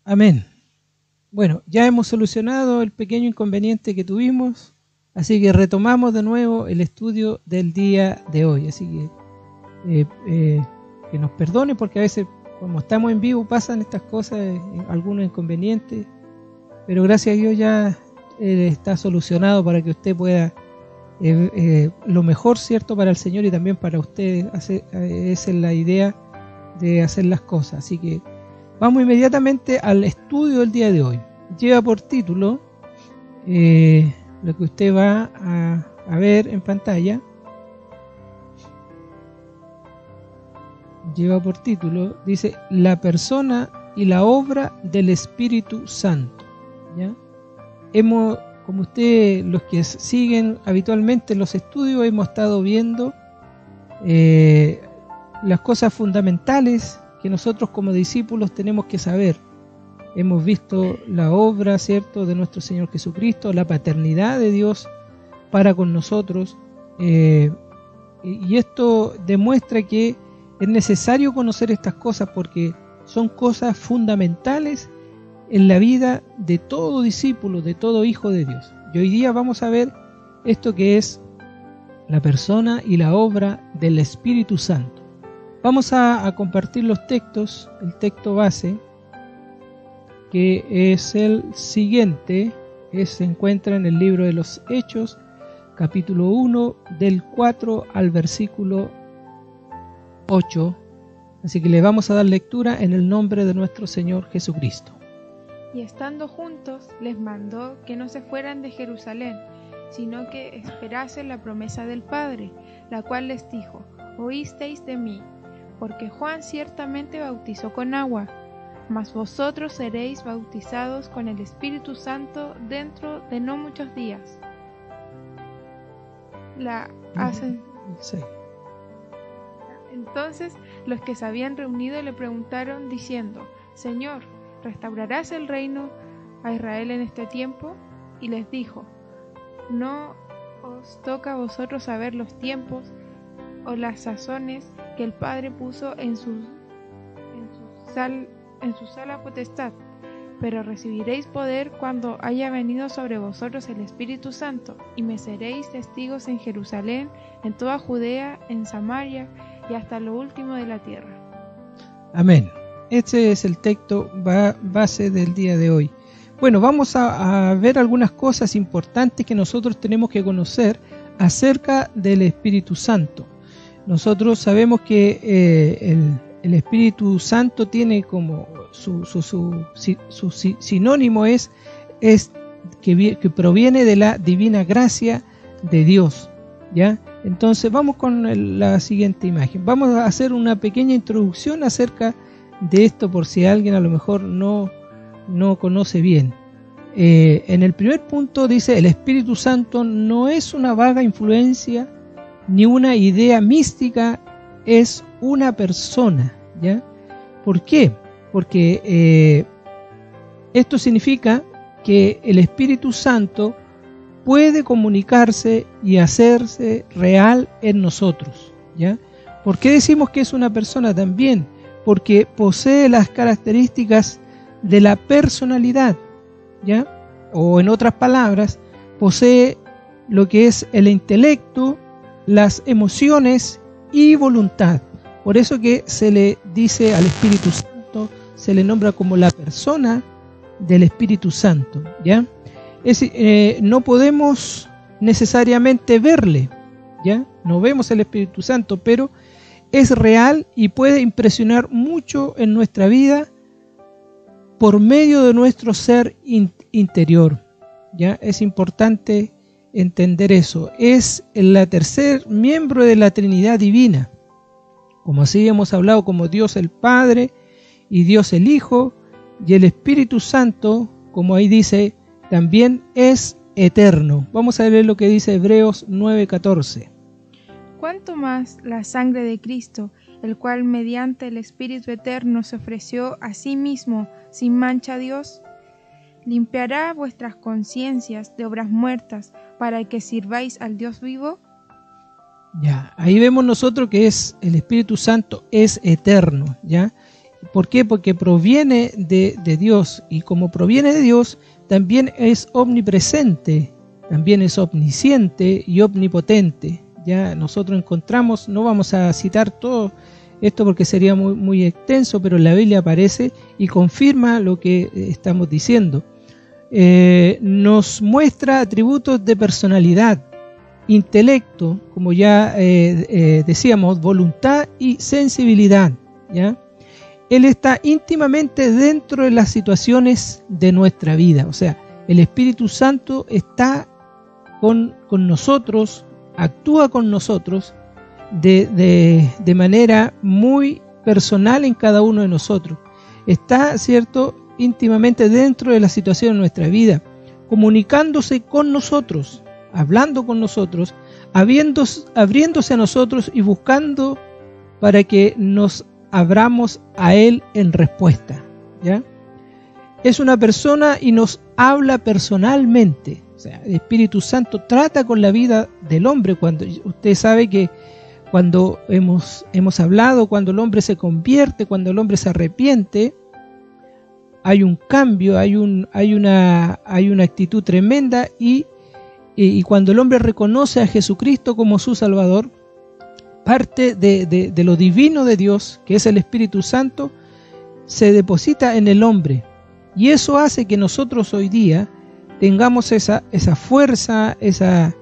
Amén. Bueno, ya hemos solucionado el pequeño inconveniente que tuvimos, así que retomamos de nuevo el estudio del día de hoy. Así que nos perdone porque a veces, como estamos en vivo, pasan estas cosas, algunos inconvenientes, pero gracias a Dios ya está solucionado para que usted pueda lo mejor, ¿cierto?, para el Señor y también para usted. Esa es la idea de hacer las cosas. Así que vamos inmediatamente al estudio del día de hoy. Lleva por título lo que usted va a ver en pantalla. Lleva por título, dice, la persona y la obra del Espíritu Santo. ¿Ya? Como ustedes, los que siguen habitualmente los estudios, hemos estado viendo las cosas fundamentales que nosotros como discípulos tenemos que saber. Hemos visto la obra, ¿cierto?, de nuestro Señor Jesucristo, la paternidad de Dios para con nosotros, y esto demuestra que es necesario conocer estas cosas porque son cosas fundamentales en la vida de todo discípulo, de todo hijo de Dios. Y hoy día vamos a ver esto que es la persona y la obra del Espíritu Santo. Vamos a compartir los textos, el texto base, que es el siguiente, se encuentra en el libro de los Hechos, capítulo 1, del 4 al versículo 8. Así que le vamos a dar lectura en el nombre de nuestro Señor Jesucristo. Y estando juntos, les mandó que no se fueran de Jerusalén, sino que esperasen la promesa del Padre, la cual les dijo: oísteis de mí, porque Juan ciertamente bautizó con agua, mas vosotros seréis bautizados con el Espíritu Santo dentro de no muchos días. Sí. Entonces los que se habían reunido le preguntaron diciendo: Señor, ¿restaurarás el reino a Israel en este tiempo? Y les dijo: no os toca a vosotros saber los tiempos o las sazones que el Padre puso en su sala potestad, pero recibiréis poder cuando haya venido sobre vosotros el Espíritu Santo, y me seréis testigos en Jerusalén, en toda Judea, en Samaria y hasta lo último de la tierra. Amén. Este es el texto base del día de hoy. Bueno, vamos a ver algunas cosas importantes que nosotros tenemos que conocer acerca del Espíritu Santo. Nosotros sabemos que el Espíritu Santo tiene como su sinónimo es que proviene de la divina gracia de Dios, ¿ya? Entonces vamos con la siguiente imagen. Vamos a hacer una pequeña introducción acerca de esto por si alguien a lo mejor no conoce bien. En el primer punto dice: el Espíritu Santo no es una vaga influencia ni una idea mística, es una persona, ¿ya? ¿Por qué? Porque esto significa que el Espíritu Santo puede comunicarse y hacerse real en nosotros, ¿ya? ¿Por qué decimos que es una persona también? Porque posee las características de la personalidad, ¿ya? O en otras palabras, posee lo que es el intelecto, las emociones y voluntad. Por eso que se le dice al Espíritu Santo, se le nombra como la persona del Espíritu Santo, ¿ya? No podemos necesariamente verle, ¿ya? No vemos el Espíritu Santo, pero es real y puede impresionar mucho en nuestra vida por medio de nuestro ser interior, ¿ya? Es importante entender eso. Es el tercer miembro de la Trinidad Divina, como así hemos hablado, como Dios el Padre y Dios el Hijo, y el Espíritu Santo, como ahí dice, también es eterno. Vamos a ver lo que dice Hebreos 9:14. ¿Cuánto más la sangre de Cristo, el cual mediante el Espíritu eterno se ofreció a sí mismo sin mancha a Dios, limpiará vuestras conciencias de obras muertas para que sirváis al Dios vivo? Ya, ahí vemos nosotros que es el Espíritu Santo es eterno, ¿ya? ¿Por qué? Porque proviene de Dios, y como proviene de Dios, también es omnipresente, también es omnisciente y omnipotente. Ya nosotros encontramos, no vamos a citar todo esto porque sería muy extenso, pero en la Biblia aparece y confirma lo que estamos diciendo. Nos muestra atributos de personalidad, intelecto, como ya decíamos, voluntad y sensibilidad, ¿ya? Él está íntimamente dentro de las situaciones de nuestra vida, o sea, el Espíritu Santo está con nosotros, actúa con nosotros de manera muy personal en cada uno de nosotros. Está, ¿cierto?, íntimamente dentro de la situación de nuestra vida, comunicándose con nosotros, hablando con nosotros, abriéndose a nosotros y buscando para que nos abramos a Él en respuesta, ¿ya? Es una persona y nos habla personalmente. O sea, el Espíritu Santo trata con la vida del hombre. Cuando usted sabe que cuando hemos hablado, cuando el hombre se convierte, cuando el hombre se arrepiente, hay un cambio, hay una actitud tremenda, y cuando el hombre reconoce a Jesucristo como su Salvador, parte de lo divino de Dios, que es el Espíritu Santo, se deposita en el hombre, y eso hace que nosotros hoy día tengamos esa fuerza, esa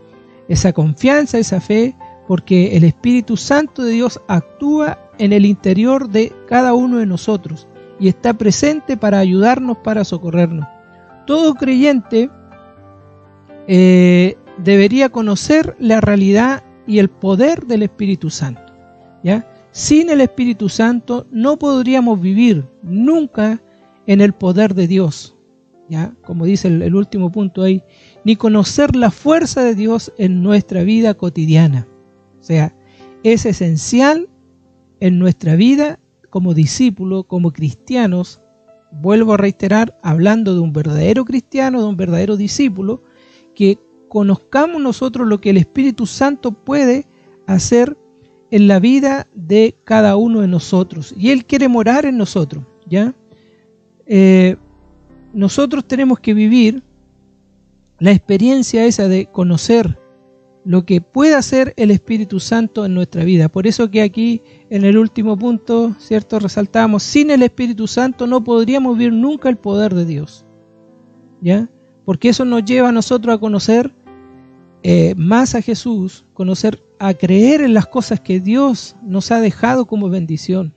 confianza, esa fe, porque el Espíritu Santo de Dios actúa en el interior de cada uno de nosotros y está presente para ayudarnos, para socorrernos. Todo creyente debería conocer la realidad y el poder del Espíritu Santo, ¿ya? Sin el Espíritu Santo no podríamos vivir nunca en el poder de Dios, ¿ya? Como dice el último punto ahí, ni conocer la fuerza de Dios en nuestra vida cotidiana. O sea, es esencial en nuestra vida como discípulos, como cristianos. Vuelvo a reiterar, hablando de un verdadero cristiano, de un verdadero discípulo, que conozcamos nosotros lo que el Espíritu Santo puede hacer en la vida de cada uno de nosotros, y Él quiere morar en nosotros, ¿ya? Nosotros tenemos que vivir la experiencia esa de conocer lo que puede hacer el Espíritu Santo en nuestra vida. Por eso que aquí en el último punto, ¿cierto?, resaltamos, sin el Espíritu Santo no podríamos vivir nunca el poder de Dios, ¿ya? Porque eso nos lleva a nosotros a conocer más a Jesús, a creer en las cosas que Dios nos ha dejado como bendición.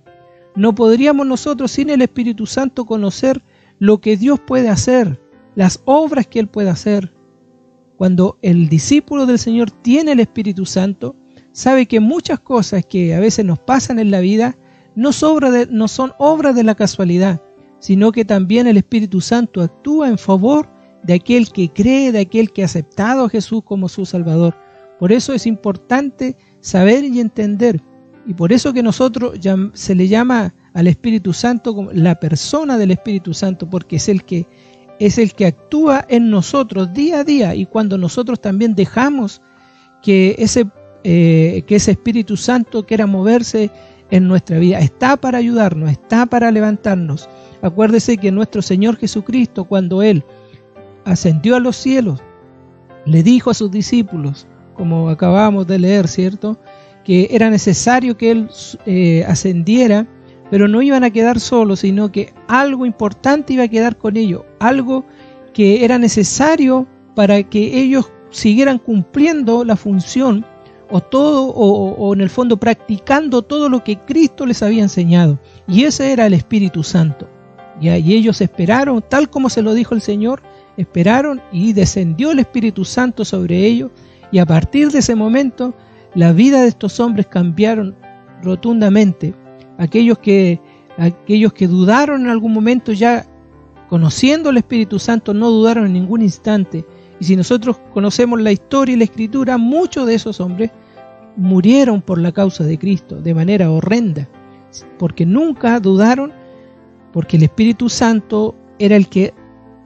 No podríamos nosotros sin el Espíritu Santo conocer lo que Dios puede hacer, las obras que Él puede hacer. Cuando el discípulo del Señor tiene el Espíritu Santo, sabe que muchas cosas que a veces nos pasan en la vida no son obras de la casualidad, sino que también el Espíritu Santo actúa en favor de aquel que cree, de aquel que ha aceptado a Jesús como su Salvador. Por eso es importante saber y entender, y por eso que nosotros se le llama al Espíritu Santo como la persona del Espíritu Santo, porque es el que actúa en nosotros día a día, y cuando nosotros también dejamos que ese Espíritu Santo quiera moverse en nuestra vida, está para ayudarnos, está para levantarnos. Acuérdese que nuestro Señor Jesucristo, cuando Él ascendió a los cielos, le dijo a sus discípulos, como acabamos de leer, ¿cierto?, que era necesario que Él ascendiera, pero no iban a quedar solos, sino que algo importante iba a quedar con ellos, algo que era necesario para que ellos siguieran cumpliendo la función, o en el fondo practicando todo lo que Cristo les había enseñado, y ese era el Espíritu Santo. ¿Ya? Y ellos esperaron, tal como se lo dijo el Señor, esperaron, y descendió el Espíritu Santo sobre ellos, y a partir de ese momento la vida de estos hombres cambiaron rotundamente. Aquellos que dudaron en algún momento, ya conociendo el Espíritu Santo, no dudaron en ningún instante. Y si nosotros conocemos la historia y la Escritura, muchos de esos hombres murieron por la causa de Cristo de manera horrenda, porque nunca dudaron, porque el Espíritu Santo era el que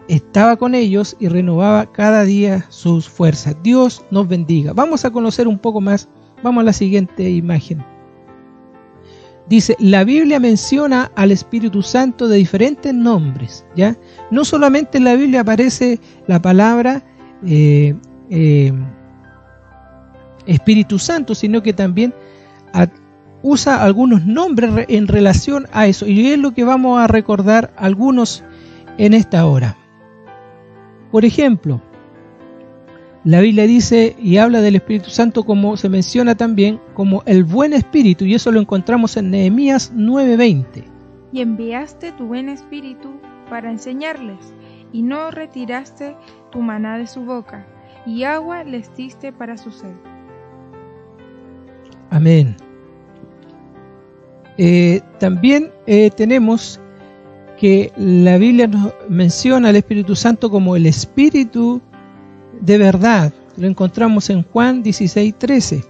estaba con ellos y renovaba cada día sus fuerzas. Dios nos bendiga. Vamos a conocer un poco más. Vamos a la siguiente imagen. Dice, la Biblia menciona al Espíritu Santo de diferentes nombres, ¿ya? No solamente en la Biblia aparece la palabra Espíritu Santo, sino que también usa algunos nombres en relación a eso. Y es lo que vamos a recordar algunos en esta hora. Por ejemplo, la Biblia dice y habla del Espíritu Santo, como se menciona también, como el buen Espíritu, y eso lo encontramos en Nehemías 9:20. Y enviaste tu buen Espíritu para enseñarles, y no retiraste tu maná de su boca, y agua les diste para su sed. Amén. También tenemos que la Biblia nos menciona al Espíritu Santo como el Espíritu de verdad. Lo encontramos en Juan 16:13.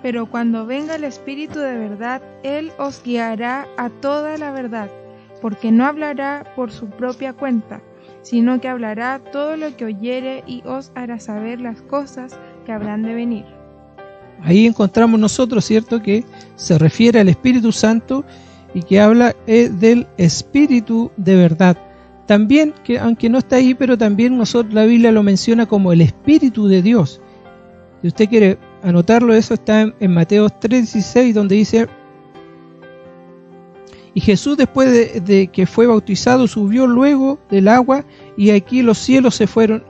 Pero cuando venga el Espíritu de verdad, Él os guiará a toda la verdad, porque no hablará por su propia cuenta, sino que hablará todo lo que oyere y os hará saber las cosas que habrán de venir. Ahí encontramos nosotros, ¿cierto?, que se refiere al Espíritu Santo y que habla del Espíritu de verdad. También, que aunque no está ahí, pero también la Biblia lo menciona como el Espíritu de Dios. Si usted quiere anotarlo, eso está en Mateo 3:16, donde dice: y Jesús, después de que fue bautizado, subió luego del agua, y aquí los cielos se fueron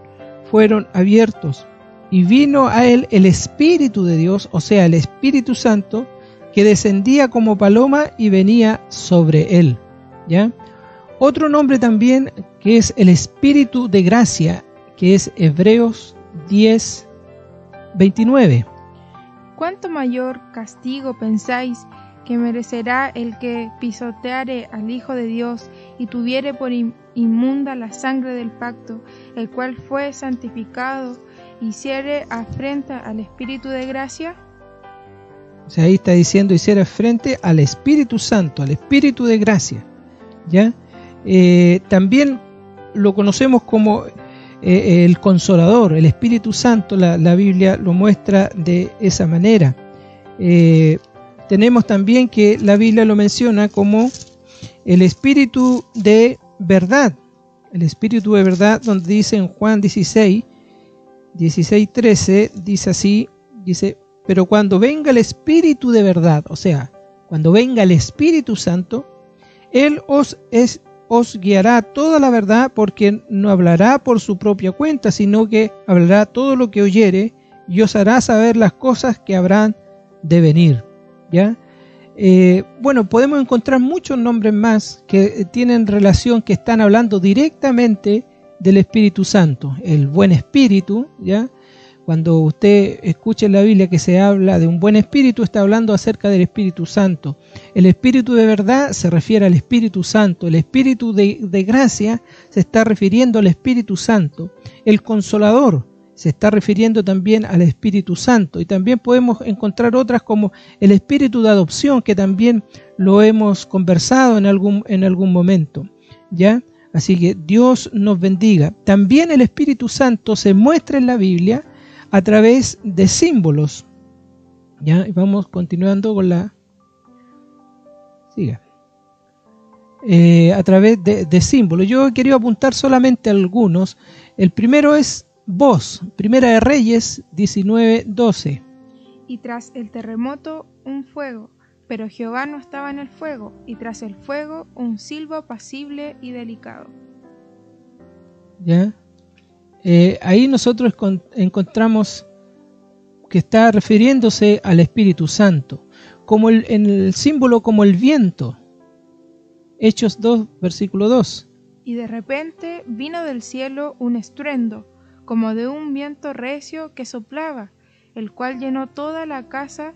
abiertos, y vino a él el Espíritu de Dios, o sea, el Espíritu Santo, que descendía como paloma y venía sobre él. ¿Ya? Otro nombre también, que es el Espíritu de gracia, que es Hebreos 10:29. ¿Cuánto mayor castigo pensáis que merecerá el que pisoteare al Hijo de Dios y tuviere por inmunda la sangre del pacto, el cual fue santificado, y hiciere afrenta al Espíritu de gracia? O sea, ahí está diciendo hiciera frente al Espíritu Santo, al Espíritu de gracia. ¿Ya? También lo conocemos como el Consolador, el Espíritu Santo. La Biblia lo muestra de esa manera. Tenemos también que la Biblia lo menciona como el Espíritu de verdad. El Espíritu de verdad, donde dice en Juan 16:13, dice así, dice: pero cuando venga el Espíritu de verdad, o sea, cuando venga el Espíritu Santo, Él os guiará toda la verdad, porque no hablará por su propia cuenta, sino que hablará todo lo que oyere, y os hará saber las cosas que habrán de venir. ¿Ya? Bueno, podemos encontrar muchos nombres más que tienen relación, que están hablando directamente del Espíritu Santo. El buen espíritu, ¿ya? Cuando usted escuche en la Biblia que se habla de un buen espíritu, está hablando acerca del Espíritu Santo. El Espíritu de verdad se refiere al Espíritu Santo. El Espíritu de gracia se está refiriendo al Espíritu Santo. El Consolador se está refiriendo también al Espíritu Santo. Y también podemos encontrar otras como el Espíritu de adopción, que también lo hemos conversado en algún momento. ¿Ya? Así que Dios nos bendiga. También el Espíritu Santo se muestra en la Biblia a través de símbolos. ¿Ya? Y vamos continuando con la... Siga. A través de símbolos. Yo quería apuntar solamente algunos. El primero es voz. Primera de Reyes 19:12. Y tras el terremoto un fuego, pero Jehová no estaba en el fuego, y tras el fuego un silbo apacible y delicado. ¿Ya? Ahí nosotros encontramos que está refiriéndose al Espíritu Santo, como en el símbolo como el viento. Hechos 2, versículo 2. Y de repente vino del cielo un estruendo, como de un viento recio que soplaba, el cual llenó toda la casa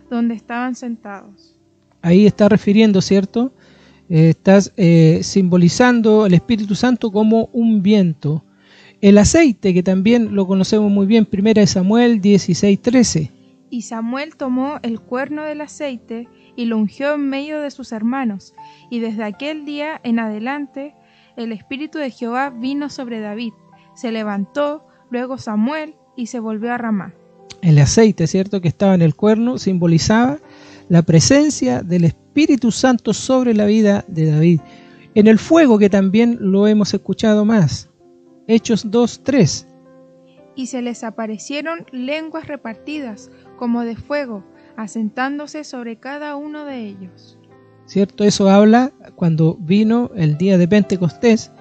donde estaban sentados. Ahí está refiriendo, ¿cierto? Estás simbolizando el Espíritu Santo como un viento. El aceite, que también lo conocemos muy bien, primera de Samuel 16:13. Y Samuel tomó el cuerno del aceite y lo ungió en medio de sus hermanos, y desde aquel día en adelante el Espíritu de Jehová vino sobre David. Se levantó luego Samuel y se volvió a Ramá. El aceite, ¿cierto?, que estaba en el cuerno simbolizaba la presencia del Espíritu Santo sobre la vida de David. En el fuego, que también lo hemos escuchado más. Hechos 2:3. Y se les aparecieron lenguas repartidas, como de fuego, asentándose sobre cada uno de ellos. ¿Cierto? Eso habla cuando vino el día de Pentecostés.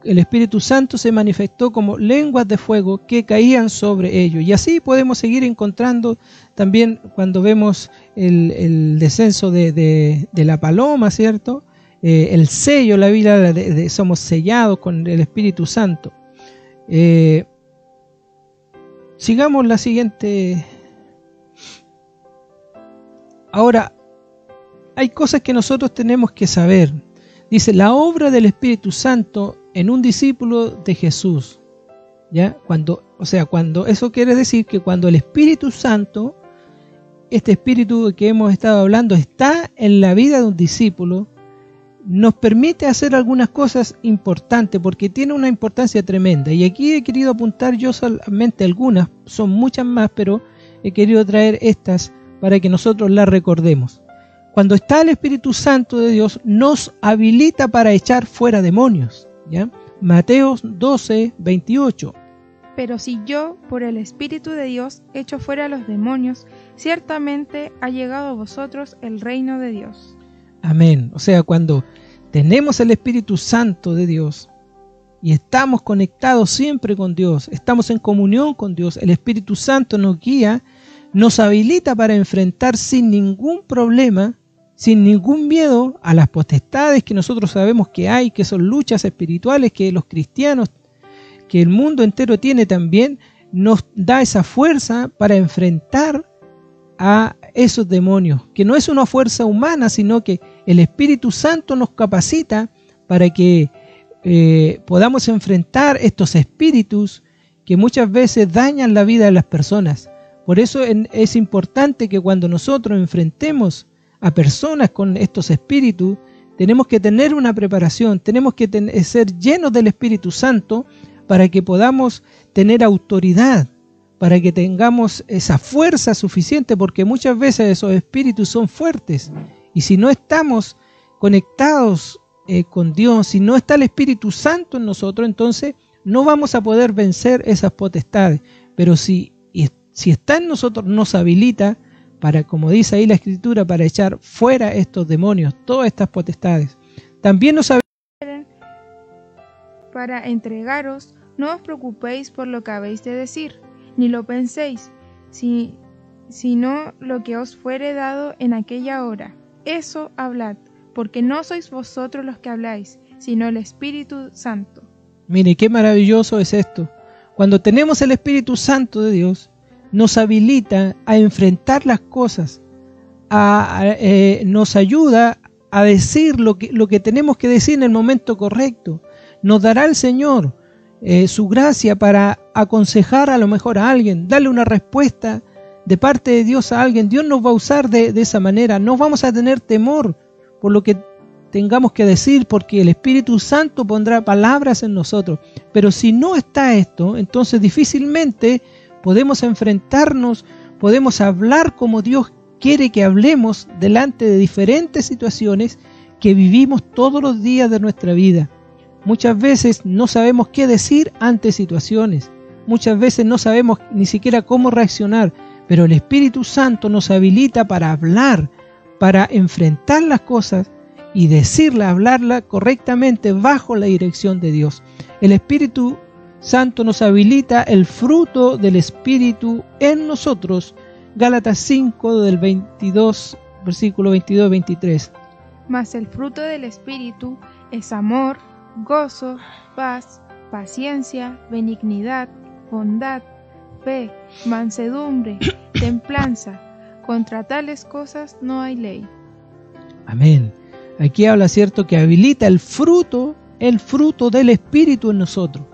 El Espíritu Santo se manifestó como lenguas de fuego que caían sobre ellos. Y así podemos seguir encontrando también cuando vemos el descenso de la paloma, ¿cierto? El sello, la Biblia, somos sellados con el Espíritu Santo. Sigamos la siguiente. Ahora, hay cosas que nosotros tenemos que saber. Dice, la obra del Espíritu Santo en un discípulo de Jesús. ¿Ya? Cuando eso quiere decir que cuando el Espíritu Santo, este Espíritu que hemos estado hablando, está en la vida de un discípulo, nos permite hacer algunas cosas importantes, porque tiene una importancia tremenda. Y aquí he querido apuntar yo solamente algunas, son muchas más, pero he querido traer estas para que nosotros las recordemos. Cuando está el Espíritu Santo de Dios, nos habilita para echar fuera demonios. ¿Ya? Mateo 12:28. Pero si yo, por el Espíritu de Dios, echo fuera a los demonios, ciertamente ha llegado a vosotros el reino de Dios. Amén. O sea, cuando tenemos el Espíritu Santo de Dios y estamos conectados siempre con Dios, estamos en comunión con Dios, el Espíritu Santo nos guía, nos habilita para enfrentar sin ningún problema, sin ningún miedo a las potestades que nosotros sabemos que hay, que son luchas espirituales que los cristianos, que el mundo entero tiene también, nos da esa fuerza para enfrentar a esos demonios, que no es una fuerza humana, sino que el Espíritu Santo nos capacita para que podamos enfrentar estos espíritus que muchas veces dañan la vida de las personas. Por eso es importante que cuando nosotros enfrentemos a personas con estos espíritus, tenemos que tener una preparación, tenemos que ser llenos del Espíritu Santo para que podamos tener autoridad, para que tengamos esa fuerza suficiente, porque muchas veces esos espíritus son fuertes. Y si no estamos conectados con Dios, si no está el Espíritu Santo en nosotros, entonces no vamos a poder vencer esas potestades. Pero si está en nosotros, nos habilita para, como dice ahí la Escritura, para echar fuera estos demonios, todas estas potestades. También nos habilita para entregaros. No os preocupéis por lo que habéis de decir, ni lo penséis, sino lo que os fuere dado en aquella hora. Eso hablad, porque no sois vosotros los que habláis, sino el Espíritu Santo. Mire, qué maravilloso es esto. Cuando tenemos el Espíritu Santo de Dios, nos habilita a enfrentar las cosas, nos ayuda a decir lo que tenemos que decir en el momento correcto. Nos dará el Señor su gracia para aconsejar a lo mejor a alguien, darle una respuesta de parte de Dios a alguien. Dios nos va a usar de esa manera. No vamos a tener temor por lo que tengamos que decir, porque el Espíritu Santo pondrá palabras en nosotros. Pero si no está esto, entonces difícilmente podemos enfrentarnos, podemos hablar como Dios quiere que hablemos delante de diferentes situaciones que vivimos todos los días de nuestra vida. Muchas veces no sabemos qué decir ante situaciones, muchas veces no sabemos ni siquiera cómo reaccionar, pero el Espíritu Santo nos habilita para hablar, para enfrentar las cosas y decirlas, hablarlas correctamente bajo la dirección de Dios. El Espíritu Santo nos habilita el fruto del Espíritu en nosotros. Gálatas 5 del 22, versículo 22-23. Mas el fruto del Espíritu es amor, gozo, paz, paciencia, benignidad, bondad, fe, mansedumbre, templanza. Contra tales cosas no hay ley. Amén. Aquí habla, cierto, que habilita el fruto del Espíritu en nosotros.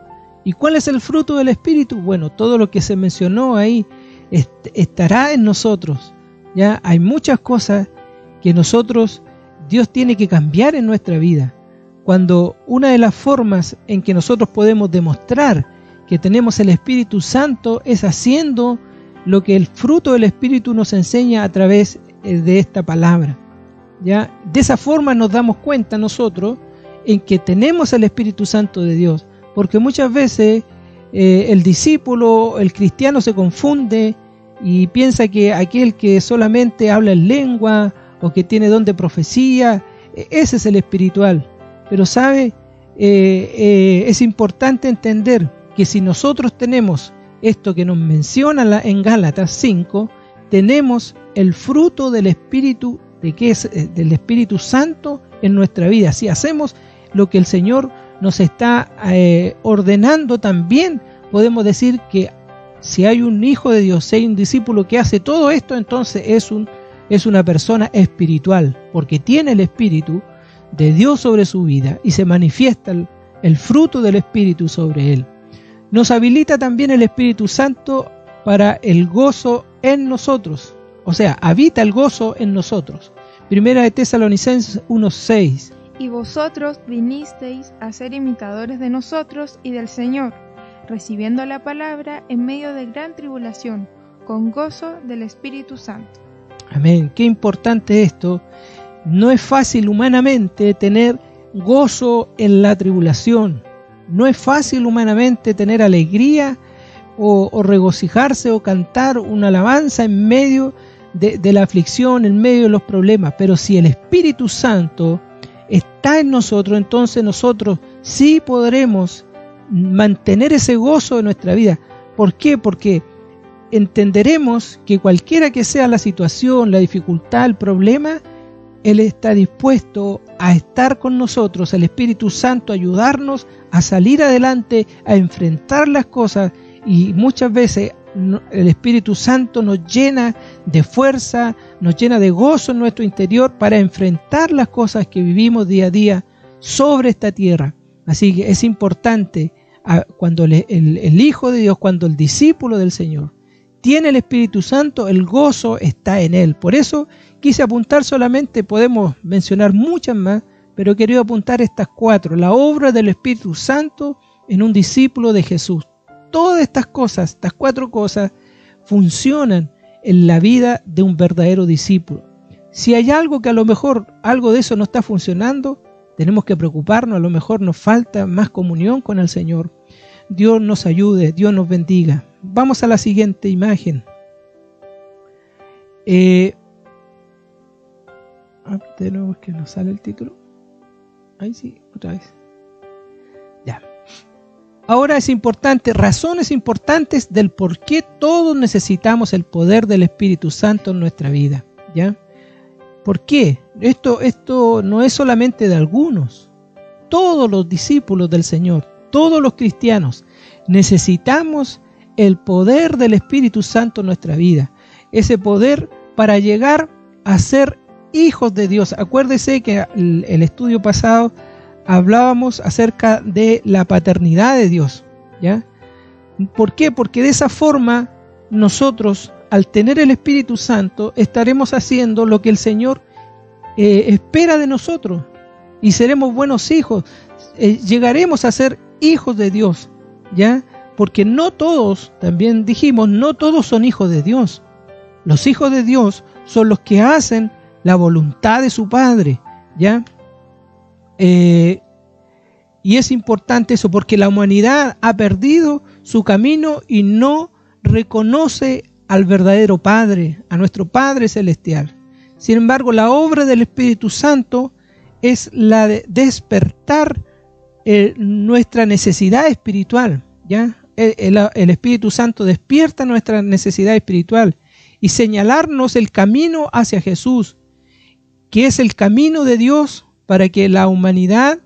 ¿Y cuál es el fruto del Espíritu? Bueno, todo lo que se mencionó ahí estará en nosotros. Ya hay muchas cosas que Dios tiene que cambiar en nuestra vida. Cuando una de las formas en que nosotros podemos demostrar que tenemos el Espíritu Santo es haciendo lo que el fruto del Espíritu nos enseña a través de esta palabra. ¿Ya? De esa forma nos damos cuenta nosotros en que tenemos el Espíritu Santo de Dios, porque muchas veces el discípulo, el cristiano se confunde y piensa que aquel que solamente habla en lengua o que tiene don de profecía, ese es el espiritual. Pero sabe, es importante entender que si nosotros tenemos esto que nos menciona en Gálatas 5, tenemos el fruto del Espíritu, del Espíritu Santo en nuestra vida. Si hacemos lo que el Señor nos está ordenando, también podemos decir que si hay un hijo de Dios, si hay un discípulo que hace todo esto, entonces es una persona espiritual, porque tiene el Espíritu de Dios sobre su vida y se manifiesta el fruto del Espíritu sobre él. Nos habilita también el Espíritu Santo para el gozo en nosotros, o sea, habita el gozo en nosotros. Primera de Tesalonicenses 1:6. Y vosotros vinisteis a ser imitadores de nosotros y del Señor, recibiendo la palabra en medio de gran tribulación, con gozo del Espíritu Santo. Amén. Qué importante esto. No es fácil humanamente tener gozo en la tribulación. No es fácil humanamente tener alegría o regocijarse o cantar una alabanza en medio de la aflicción, en medio de los problemas. Pero si el Espíritu Santo está en nosotros, entonces nosotros sí podremos mantener ese gozo en nuestra vida. ¿Por qué? Porque entenderemos que cualquiera que sea la situación, la dificultad, el problema, Él está dispuesto a estar con nosotros, el Espíritu Santo, a ayudarnos a salir adelante, a enfrentar las cosas, y muchas veces el Espíritu Santo nos llena de fuerza, nos llena de gozo en nuestro interior para enfrentar las cosas que vivimos día a día sobre esta tierra. Así que es importante cuando el Hijo de Dios, cuando el discípulo del Señor tiene el Espíritu Santo, el gozo está en él. Por eso quise apuntar solamente, podemos mencionar muchas más, pero quería apuntar estas 4. La obra del Espíritu Santo en un discípulo de Jesús. Todas estas cosas, estas 4 cosas, funcionan en la vida de un verdadero discípulo. Si hay algo que a lo mejor algo de eso no está funcionando, tenemos que preocuparnos, a lo mejor nos falta más comunión con el Señor. Dios nos ayude, Dios nos bendiga. Vamos a la siguiente imagen. De nuevo es que nos sale el título. Ahí sí, otra vez. Ya. Ahora es importante, razones importantes del por qué todos necesitamos el poder del Espíritu Santo en nuestra vida. ¿Ya? ¿Por qué? Esto no es solamente de algunos. Todos los discípulos del Señor, todos los cristianos, necesitamos el poder del Espíritu Santo en nuestra vida. Ese poder para llegar a ser hijos de Dios. Acuérdese que el estudio pasado hablábamos acerca de la paternidad de Dios. ¿Ya? ¿Por qué? Porque de esa forma nosotros, al tener el Espíritu Santo, estaremos haciendo lo que el Señor espera de nosotros y seremos buenos hijos. Llegaremos a ser hijos de Dios. ¿Ya? Porque no todos, también dijimos, no todos son hijos de Dios. Los hijos de Dios son los que hacen la voluntad de su Padre. ¿Ya? Y es importante eso, porque la humanidad ha perdido su camino y no reconoce al verdadero Padre, a nuestro Padre Celestial. Sin embargo, la obra del Espíritu Santo es la de despertar nuestra necesidad espiritual. ¿Ya? El Espíritu Santo despierta nuestra necesidad espiritual y señalarnos el camino hacia Jesús, que es el camino de Dios para que la humanidad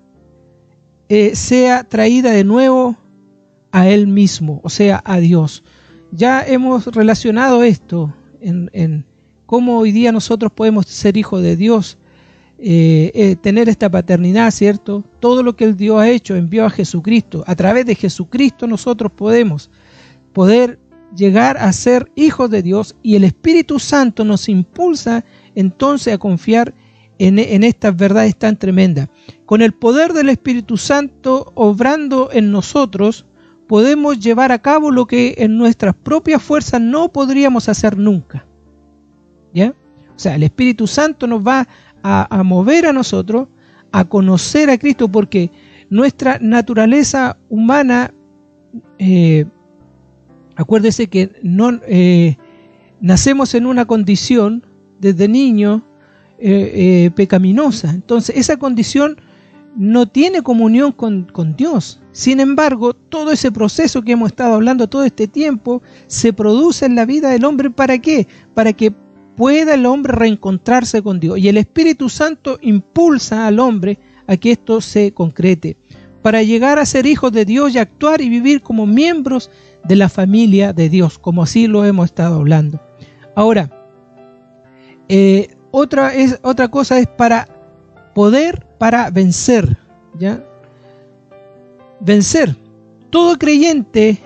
sea traída de nuevo a Él mismo, o sea, a Dios. Ya hemos relacionado esto en cómo hoy día nosotros podemos ser hijos de Dios, tener esta paternidad, ¿cierto? Todo lo que el Dios ha hecho, envió a Jesucristo. A través de Jesucristo nosotros poder llegar a ser hijos de Dios, y el Espíritu Santo nos impulsa entonces a confiar en estas verdades tan tremendas. Con el poder del Espíritu Santo obrando en nosotros, podemos llevar a cabo lo que en nuestras propias fuerzas no podríamos hacer nunca. ¿Ya? O sea, el Espíritu Santo nos va a mover a nosotros a conocer a Cristo, porque nuestra naturaleza humana, acuérdese que no nacemos en una condición desde niño pecaminosa. Entonces esa condición no tiene comunión con Dios. Sin embargo, todo ese proceso que hemos estado hablando todo este tiempo se produce en la vida del hombre. ¿Para qué? Para que pueda el hombre reencontrarse con Dios. Y el Espíritu Santo impulsa al hombre a que esto se concrete, para llegar a ser hijos de Dios y actuar y vivir como miembros de la familia de Dios, como así lo hemos estado hablando. Ahora, otra cosa es para poder, para vencer, ¿ya? Vencer. Todo creyente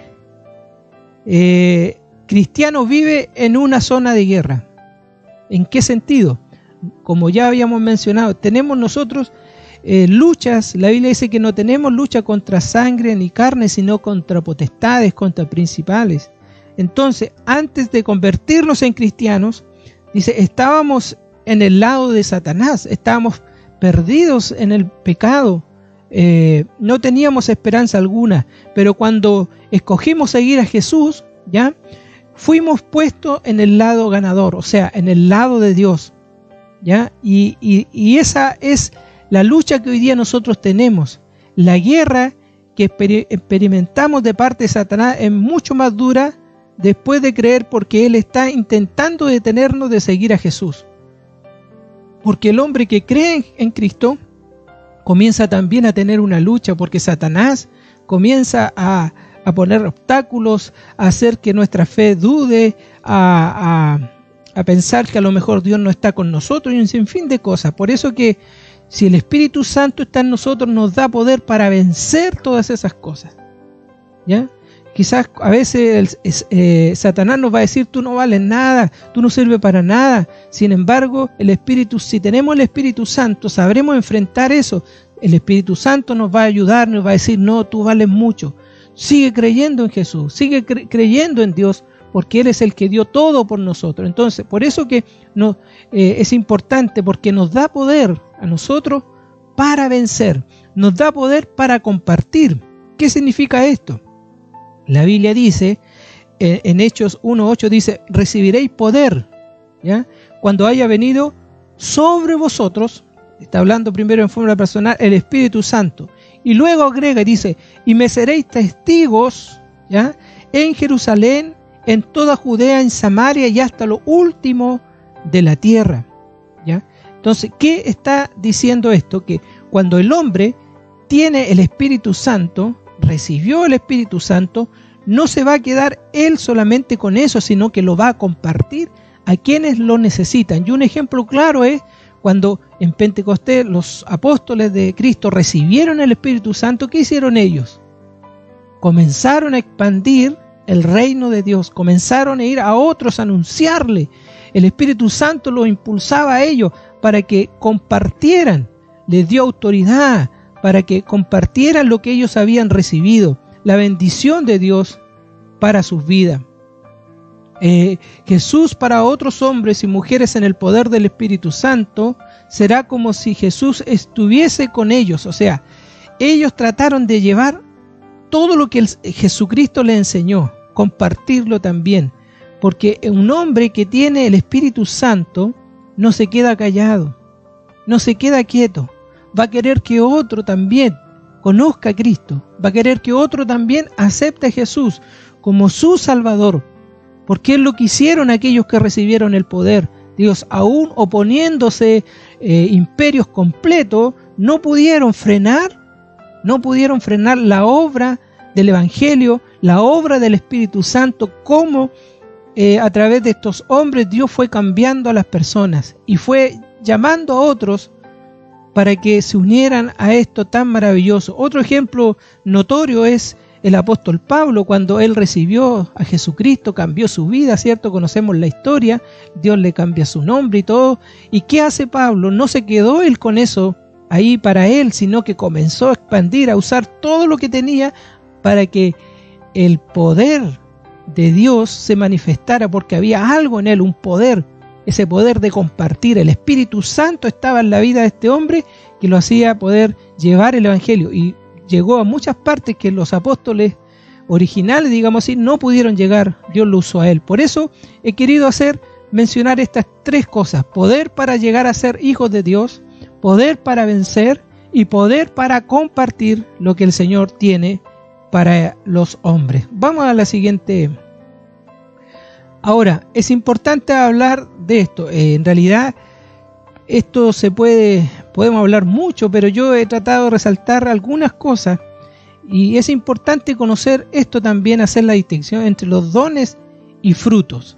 cristiano vive en una zona de guerra. ¿En qué sentido? Como ya habíamos mencionado, tenemos nosotros luchas. La Biblia dice que no tenemos lucha contra sangre ni carne, sino contra potestades, contra principales. Entonces, antes de convertirnos en cristianos, dice, estábamos en el lado de Satanás, estábamos perdidos en el pecado, no teníamos esperanza alguna, pero cuando escogimos seguir a Jesús, ¿ya?, fuimos puestos en el lado ganador, o sea, en el lado de Dios, ¿ya? Y esa es la lucha que hoy día nosotros tenemos. La guerra que experimentamos de parte de Satanás es mucho más dura después de creer, porque él está intentando detenernos de seguir a Jesús. Porque el hombre que cree en Cristo comienza también a tener una lucha, porque Satanás comienza a poner obstáculos, a hacer que nuestra fe dude, a pensar que a lo mejor Dios no está con nosotros y un sinfín de cosas. Por eso que si el Espíritu Santo está en nosotros, nos da poder para vencer todas esas cosas, ¿ya? Quizás a veces Satanás nos va a decir, tú no vales nada, tú no sirves para nada. Sin embargo, si tenemos el Espíritu Santo, sabremos enfrentar eso. El Espíritu Santo nos va a ayudar, nos va a decir, no, tú vales mucho. Sigue creyendo en Jesús, sigue creyendo en Dios, porque Él es el que dio todo por nosotros. Entonces, por eso que es importante, porque nos da poder a nosotros para vencer, nos da poder para compartir. ¿Qué significa esto? La Biblia dice, en Hechos 1:8 dice, recibiréis poder, ¿ya?, cuando haya venido sobre vosotros, está hablando primero en forma personal, el Espíritu Santo. Y luego agrega y dice, y me seréis testigos, ¿ya?, en Jerusalén, en toda Judea, en Samaria y hasta lo último de la tierra, ¿ya? Entonces, ¿qué está diciendo esto? Que cuando el hombre tiene el Espíritu Santo, recibió el Espíritu Santo, no se va a quedar él solamente con eso, sino que lo va a compartir a quienes lo necesitan. Y un ejemplo claro es cuando en Pentecostés los apóstoles de Cristo recibieron el Espíritu Santo. ¿Qué hicieron ellos? Comenzaron a expandir el reino de Dios, comenzaron a ir a otros a anunciarle. El Espíritu Santo los impulsaba a ellos para que compartieran, les dio autoridad para que compartieran lo que ellos habían recibido, la bendición de Dios para sus vidas. Jesús para otros hombres y mujeres en el poder del Espíritu Santo será como si Jesús estuviese con ellos. O sea, ellos trataron de llevar todo lo que Jesucristo les enseñó, compartirlo también, porque un hombre que tiene el Espíritu Santo no se queda callado, no se queda quieto, va a querer que otro también conozca a Cristo, va a querer que otro también acepte a Jesús como su Salvador, porque es lo que hicieron aquellos que recibieron el poder. Dios, aún oponiéndose imperios completos, no pudieron frenar la obra del Evangelio, la obra del Espíritu Santo, como a través de estos hombres Dios fue cambiando a las personas y fue llamando a otros para que se unieran a esto tan maravilloso. Otro ejemplo notorio es el apóstol Pablo. Cuando él recibió a Jesucristo, cambió su vida, ¿cierto? Conocemos la historia, Dios le cambia su nombre y todo. ¿Y qué hace Pablo? No se quedó él con eso ahí para él, sino que comenzó a expandir, a usar todo lo que tenía para que el poder de Dios se manifestara, porque había algo en él, un poder, ese poder de compartir. El Espíritu Santo estaba en la vida de este hombre que lo hacía poder llevar el Evangelio, y llegó a muchas partes que los apóstoles originales, digamos así, no pudieron llegar. Dios lo usó a él. Por eso he querido mencionar estas tres cosas: poder para llegar a ser hijos de Dios, poder para vencer y poder para compartir lo que el Señor tiene para los hombres. Vamos a la siguiente. Ahora, es importante hablar de esto. En realidad, esto podemos hablar mucho, pero yo he tratado de resaltar algunas cosas, y es importante conocer esto también, hacer la distinción entre los dones y frutos.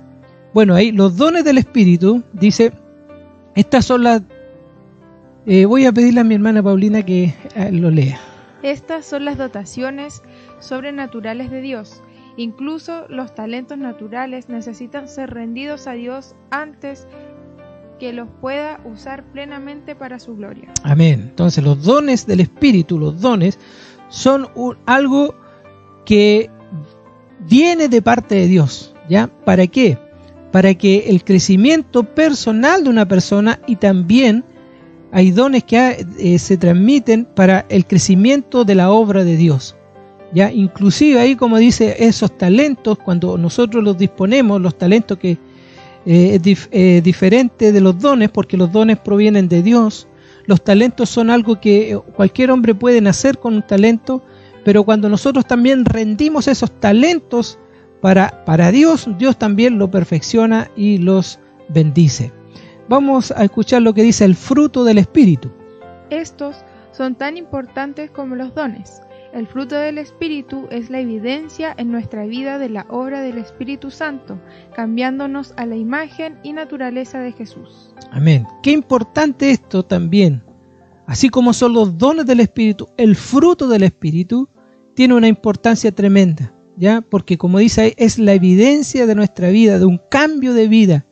Bueno, ahí los dones del Espíritu, dice, estas son las... voy a pedirle a mi hermana Paulina que lo lea. Estas son las dotaciones sobrenaturales de Dios. Incluso los talentos naturales necesitan ser rendidos a Dios antes que los pueda usar plenamente para su gloria. Amén. Entonces los dones del Espíritu, los dones, son algo que viene de parte de Dios, ¿ya? ¿Para qué? Para que el crecimiento personal de una persona, y también hay dones que se transmiten para el crecimiento de la obra de Dios, ¿ya? Inclusive ahí, como dice, esos talentos, cuando nosotros los disponemos, los talentos que es diferente de los dones, porque los dones provienen de Dios. Los talentos son algo que cualquier hombre puede nacer con un talento, pero cuando nosotros también rendimos esos talentos para Dios, Dios también lo perfecciona y los bendice. Vamos a escuchar lo que dice el fruto del Espíritu. Estos son tan importantes como los dones. El fruto del Espíritu es la evidencia en nuestra vida de la obra del Espíritu Santo, cambiándonos a la imagen y naturaleza de Jesús. Amén. Qué importante esto también. Así como son los dones del Espíritu, el fruto del Espíritu tiene una importancia tremenda, ¿ya? Porque, como dice ahí, es la evidencia de nuestra vida, de un cambio de vida.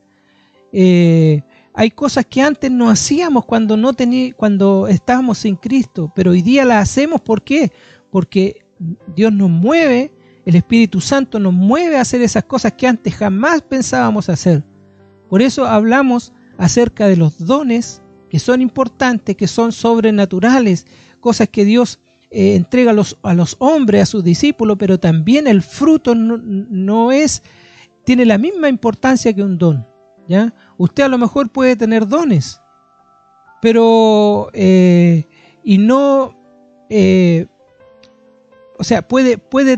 Hay cosas que antes no hacíamos cuando estábamos sin Cristo, pero hoy día las hacemos. ¿Por qué? Porque Dios nos mueve, el Espíritu Santo nos mueve a hacer esas cosas que antes jamás pensábamos hacer. Por eso hablamos acerca de los dones, que son importantes, que son sobrenaturales, cosas que Dios entrega a los hombres, a sus discípulos, pero también el fruto tiene la misma importancia que un don, ¿ya? Usted a lo mejor puede tener dones, pero puede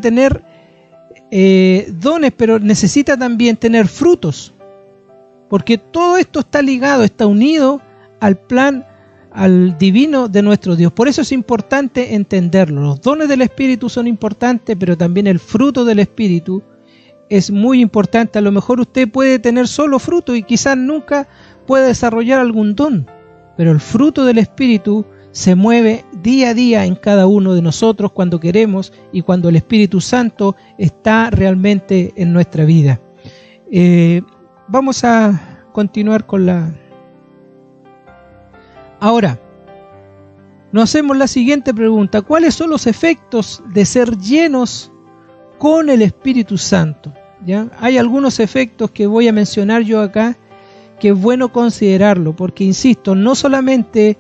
tener dones, pero necesita también tener frutos, porque todo esto está ligado, está unido al plan, al divino de nuestro Dios. Por eso es importante entenderlo. Los dones del Espíritu son importantes, pero también el fruto del Espíritu es muy importante. A lo mejor usted puede tener solo fruto y quizás nunca pueda desarrollar algún don, pero el fruto del Espíritu se mueve día a día en cada uno de nosotros cuando queremos y cuando el Espíritu Santo está realmente en nuestra vida. Vamos a continuar con la... Ahora, nos hacemos la siguiente pregunta: ¿cuáles son los efectos de ser llenos con el Espíritu Santo? ¿Ya? Hay algunos efectos que voy a mencionar yo acá, que es bueno considerarlo, porque insisto, no solamente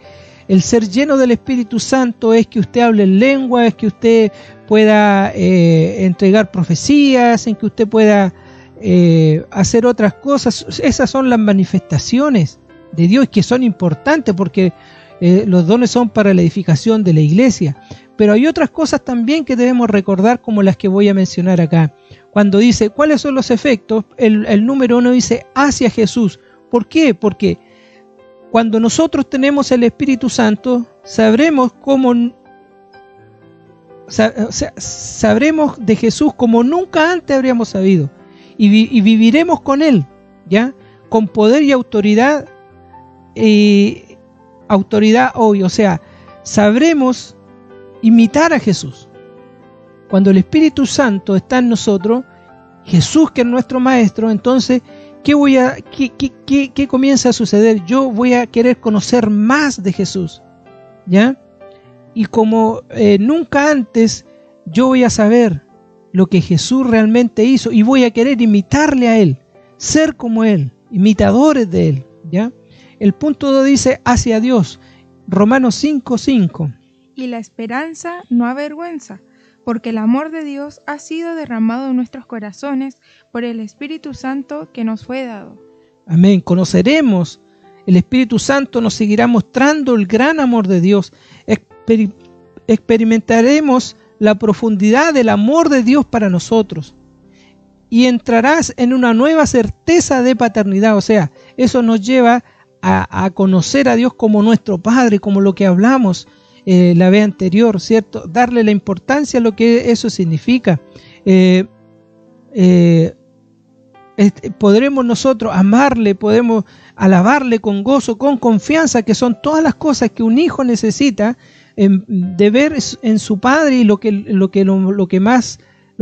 el ser lleno del Espíritu Santo es que usted hable en lengua, es que usted pueda entregar profecías, en que usted pueda hacer otras cosas. Esas son las manifestaciones de Dios, que son importantes porque los dones son para la edificación de la iglesia. Pero hay otras cosas también que debemos recordar, como las que voy a mencionar acá. Cuando dice, ¿cuáles son los efectos? El número 1 dice, hacia Jesús. ¿Por qué? Porque cuando nosotros tenemos el Espíritu Santo, sabremos de Jesús como nunca antes habríamos sabido. Y viviremos con Él, ¿ya? Con poder y autoridad hoy. O sea, sabremos imitar a Jesús. Cuando el Espíritu Santo está en nosotros, Jesús, que es nuestro Maestro, entonces, ¿qué comienza a suceder? Yo voy a querer conocer más de Jesús, ¿ya? Y como nunca antes, yo voy a saber lo que Jesús realmente hizo y voy a querer imitarle a Él, ser como Él, imitadores de Él, ¿ya? El punto 2 dice hacia Dios, Romanos 5:5. Y la esperanza no avergüenza, porque el amor de Dios ha sido derramado en nuestros corazones por el Espíritu Santo que nos fue dado. Amén. Conoceremos, el Espíritu Santo nos seguirá mostrando el gran amor de Dios. Experimentaremos la profundidad del amor de Dios para nosotros. Y entrarás en una nueva certeza de paternidad. O sea, eso nos lleva a conocer a Dios como nuestro Padre, como lo que hablamos la vez anterior, ¿cierto? Darle la importancia a lo que eso significa. Podremos nosotros amarle, podemos alabarle con gozo, con confianza, que son todas las cosas que un hijo necesita de ver en su padre, y lo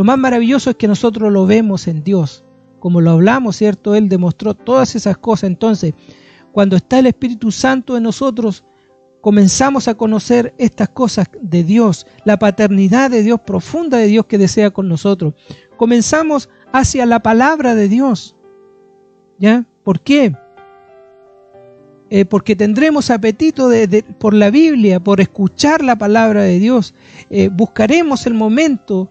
más maravilloso es que nosotros lo vemos en Dios, como lo hablamos, ¿cierto? Él demostró todas esas cosas. Entonces, cuando está el Espíritu Santo en nosotros, comenzamos a conocer estas cosas de Dios, la paternidad de Dios, profunda de Dios que desea con nosotros. Comenzamos hacia la palabra de Dios, ¿ya? ¿Por qué? Porque tendremos apetito por la Biblia, por escuchar la palabra de Dios. Buscaremos el momento,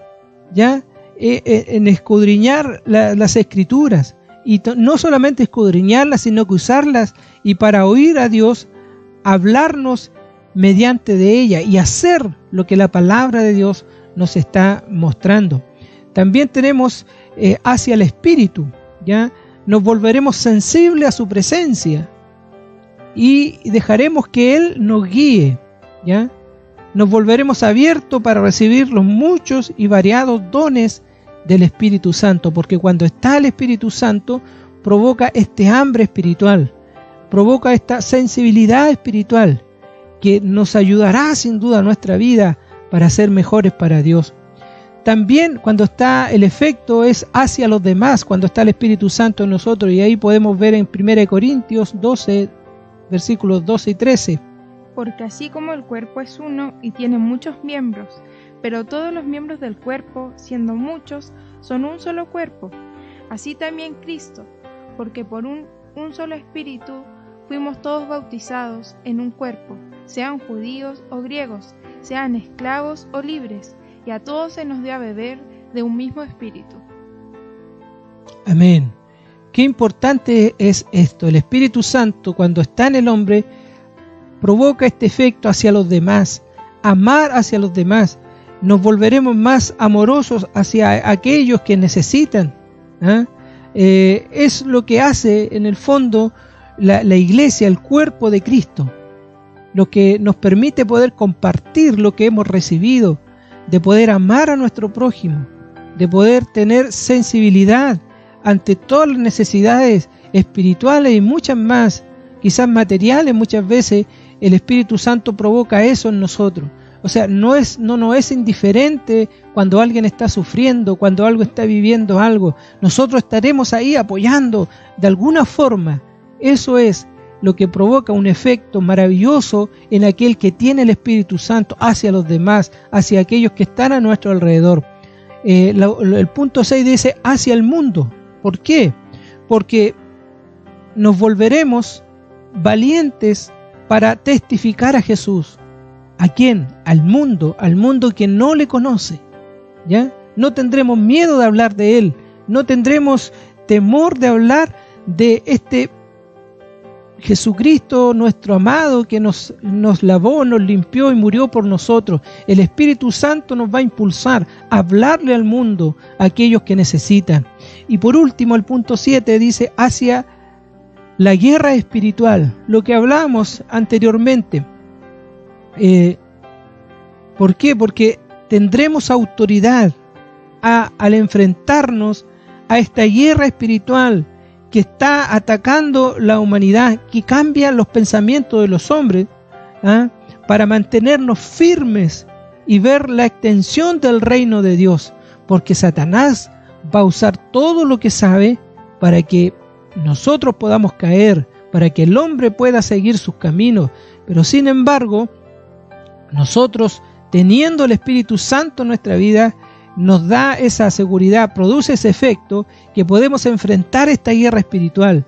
¿ya? En escudriñar las Escrituras, y no solamente escudriñarlas, sino que usarlas y para oír a Dios, hablarnos mediante de ella y hacer lo que la palabra de Dios nos está mostrando. También tenemos hacia el Espíritu, ¿ya? Nos volveremos sensibles a su presencia y dejaremos que Él nos guíe, ¿ya? Nos volveremos abiertos para recibir los muchos y variados dones del Espíritu Santo, porque cuando está el Espíritu Santo provoca este hambre espiritual, provoca esta sensibilidad espiritual que nos ayudará sin duda a nuestra vida para ser mejores para Dios. También cuando está el efecto es hacia los demás, cuando está el Espíritu Santo en nosotros, y ahí podemos ver en 1 Corintios 12, versículos 12 y 13. Porque así como el cuerpo es uno y tiene muchos miembros, pero todos los miembros del cuerpo, siendo muchos, son un solo cuerpo, así también Cristo, porque por un solo Espíritu fuimos todos bautizados en un cuerpo, sean judíos o griegos, sean esclavos o libres, y a todos se nos dio a beber de un mismo Espíritu. Amén. Qué importante es esto. El Espíritu Santo, cuando está en el hombre, provoca este efecto hacia los demás, amar hacia los demás. Nos volveremos más amorosos hacia aquellos que necesitan. Es lo que hace en el fondo la iglesia, el cuerpo de Cristo, lo que nos permite poder compartir lo que hemos recibido, de poder amar a nuestro prójimo, de poder tener sensibilidad ante todas las necesidades espirituales y muchas más, quizás materiales. Muchas veces el Espíritu Santo provoca eso en nosotros. O sea, no es indiferente cuando alguien está sufriendo, cuando algo está viviendo algo. Nosotros estaremos ahí apoyando de alguna forma. Eso es lo que provoca un efecto maravilloso en aquel que tiene el Espíritu Santo hacia los demás, hacia aquellos que están a nuestro alrededor. El punto 6 dice hacia el mundo. ¿Por qué? Porque nos volveremos valientes para testificar a Jesús. ¿A quién? Al mundo que no le conoce, ¿ya? No tendremos miedo de hablar de Él, no tendremos temor de hablar de este Jesucristo, nuestro amado, que nos lavó, nos limpió y murió por nosotros. El Espíritu Santo nos va a impulsar a hablarle al mundo, a aquellos que necesitan. Y por último, el punto 7 dice hacia la guerra espiritual, lo que hablamos anteriormente. ¿Por qué? Porque tendremos autoridad al enfrentarnos a esta guerra espiritual que está atacando la humanidad, que cambia los pensamientos de los hombres, para mantenernos firmes y ver la extensión del reino de Dios, porque Satanás va a usar todo lo que sabe para que nosotros podamos caer, para que el hombre pueda seguir sus caminos. Pero sin embargo, nosotros, teniendo el Espíritu Santo en nuestra vida, nos da esa seguridad, produce ese efecto que podemos enfrentar esta guerra espiritual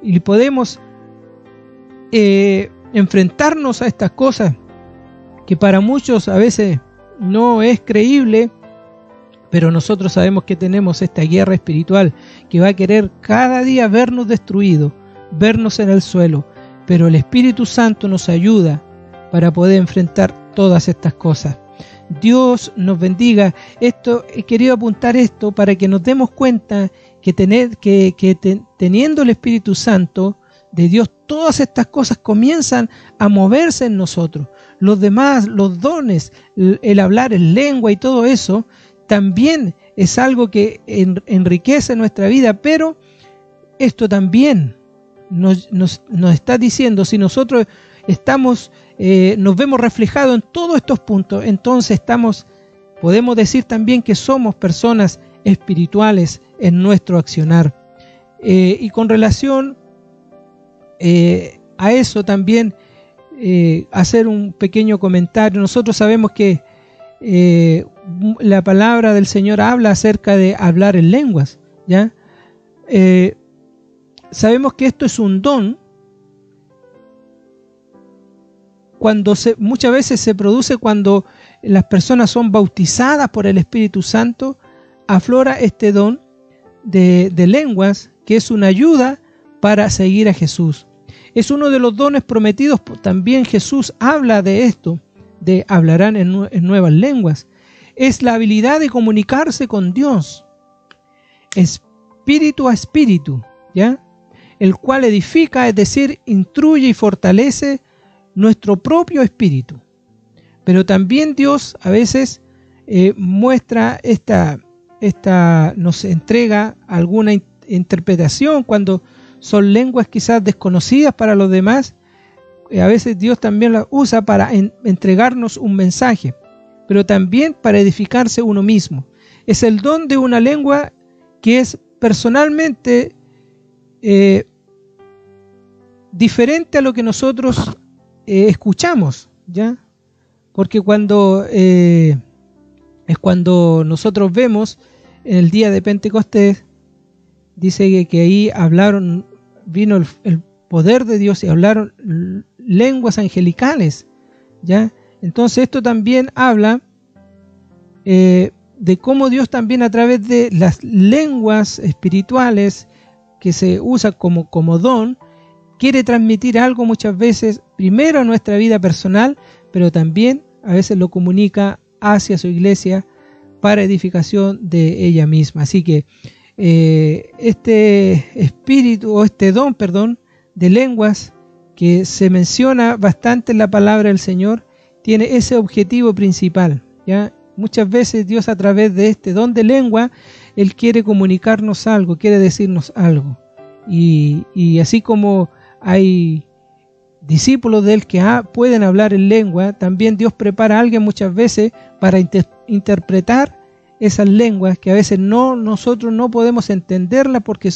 y podemos enfrentarnos a estas cosas que para muchos a veces no es creíble, pero nosotros sabemos que tenemos esta guerra espiritual que va a querer cada día vernos destruidos, vernos en el suelo, pero el Espíritu Santo nos ayuda para poder enfrentar todas estas cosas. Dios nos bendiga. He querido apuntar esto para que nos demos cuenta que teniendo el Espíritu Santo de Dios, todas estas cosas comienzan a moverse en nosotros. Los demás, los dones, el hablar en lengua y todo eso, también es algo que enriquece nuestra vida, pero esto también nos está diciendo, si nosotros nos vemos reflejados en todos estos puntos, entonces podemos decir también que somos personas espirituales en nuestro accionar. Y con relación a eso también hacer un pequeño comentario. Nosotros sabemos que la palabra del Señor habla acerca de hablar en lenguas, ¿ya? Sabemos que esto es un don. Muchas veces se produce cuando las personas son bautizadas por el Espíritu Santo, aflora este don de lenguas, que es una ayuda para seguir a Jesús. Es uno de los dones prometidos. También Jesús habla de esto, de hablarán en nuevas lenguas. Es la habilidad de comunicarse con Dios, espíritu a espíritu, ¿ya? El cual edifica, es decir, instruye y fortalece nuestro propio espíritu. Pero también Dios a veces muestra nos entrega alguna interpretación cuando son lenguas quizás desconocidas para los demás. A veces Dios también las usa para entregarnos un mensaje, pero también para edificarse uno mismo. Es el don de una lengua que es personalmente diferente a lo que nosotros escuchamos, ¿ya? Porque es cuando nosotros vemos en el día de Pentecostés, dice que ahí vino el poder de Dios y hablaron lenguas angelicales, ¿ya? Entonces esto también habla de cómo Dios también a través de las lenguas espirituales que se usa como don, quiere transmitir algo muchas veces, primero a nuestra vida personal, pero también a veces lo comunica hacia su iglesia para edificación de ella misma. Así que este don de lenguas que se menciona bastante en la palabra del Señor, tiene ese objetivo principal, ¿ya? Muchas veces Dios a través de este don de lengua, Él quiere comunicarnos algo, quiere decirnos algo. Y así como hay discípulos de Él que pueden hablar en lengua, también Dios prepara a alguien muchas veces para interpretar esas lenguas que a veces nosotros no podemos entenderlas porque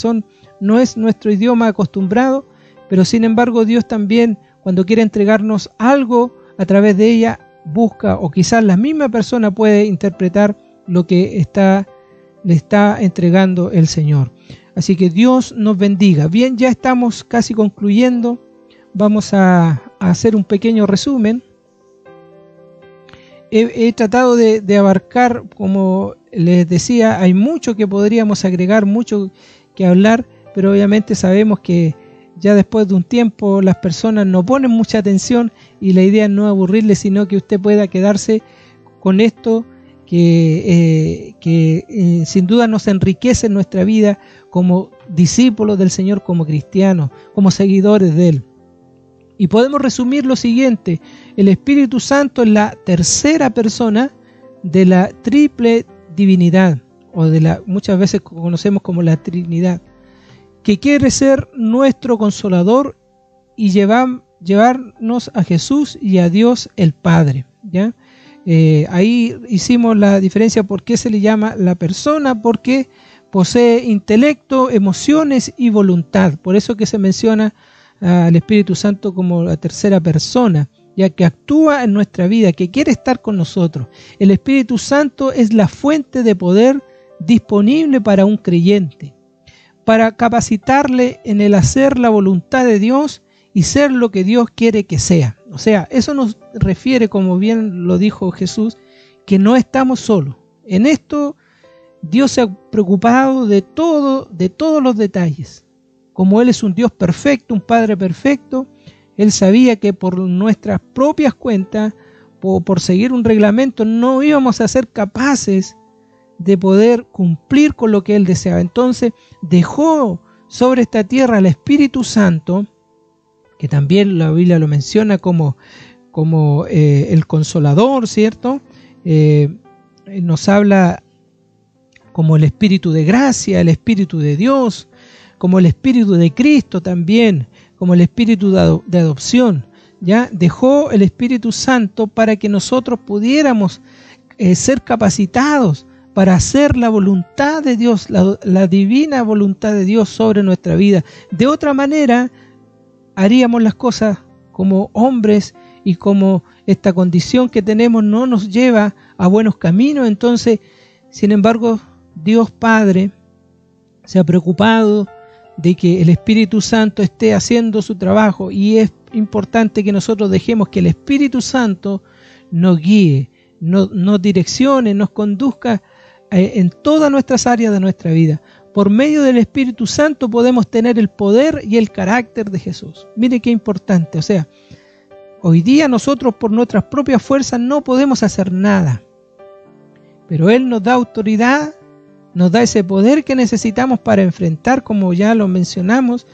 no es nuestro idioma acostumbrado, pero sin embargo Dios también, cuando quiere entregarnos algo a través de ella, busca, o quizás la misma persona puede interpretar lo que le está entregando el Señor. Así que Dios nos bendiga. Bien, ya estamos casi concluyendo. Vamos a hacer un pequeño resumen. He tratado de abarcar, como les decía, hay mucho que podríamos agregar, mucho que hablar, pero obviamente sabemos que ya después de un tiempo las personas no ponen mucha atención y la idea es no aburrirles, sino que usted pueda quedarse con esto que sin duda nos enriquece en nuestra vida como discípulos del Señor, como cristianos, como seguidores de Él. Y podemos resumir lo siguiente: el Espíritu Santo es la tercera persona de la triple divinidad, o muchas veces conocemos como la Trinidad, que quiere ser nuestro consolador y llevarnos a Jesús y a Dios el Padre, ¿ya? Ahí hicimos la diferencia por qué se le llama la persona, porque posee intelecto, emociones y voluntad. Por eso que se menciona al Espíritu Santo como la tercera persona, ya que actúa en nuestra vida, que quiere estar con nosotros. El Espíritu Santo es la fuente de poder disponible para un creyente, para capacitarle en el hacer la voluntad de Dios y ser lo que Dios quiere que sea. O sea, eso nos refiere, como bien lo dijo Jesús, que no estamos solos. En esto Dios se ha preocupado de todos los detalles. Como Él es un Dios perfecto, un Padre perfecto, Él sabía que por nuestras propias cuentas, o por seguir un reglamento, no íbamos a ser capaces de poder cumplir con lo que Él deseaba. Entonces dejó sobre esta tierra al Espíritu Santo, que también la Biblia lo menciona como el Consolador, ¿cierto? Nos habla como el Espíritu de gracia, el Espíritu de Dios, como el Espíritu de Cristo también, como el Espíritu de adopción. ¿Ya? Dejó el Espíritu Santo para que nosotros pudiéramos ser capacitados para hacer la voluntad de Dios, la divina voluntad de Dios sobre nuestra vida. De otra manera, haríamos las cosas como hombres y como esta condición que tenemos no nos lleva a buenos caminos. Entonces, sin embargo, Dios Padre se ha preocupado de que el Espíritu Santo esté haciendo su trabajo, y es importante que nosotros dejemos que el Espíritu Santo nos guíe, nos direccione, nos conduzca en todas nuestras áreas de nuestra vida. Por medio del Espíritu Santo podemos tener el poder y el carácter de Jesús. Mire qué importante. O sea, hoy día nosotros por nuestras propias fuerzas no podemos hacer nada, pero Él nos da autoridad, nos da ese poder que necesitamos para enfrentar, como ya lo mencionamos,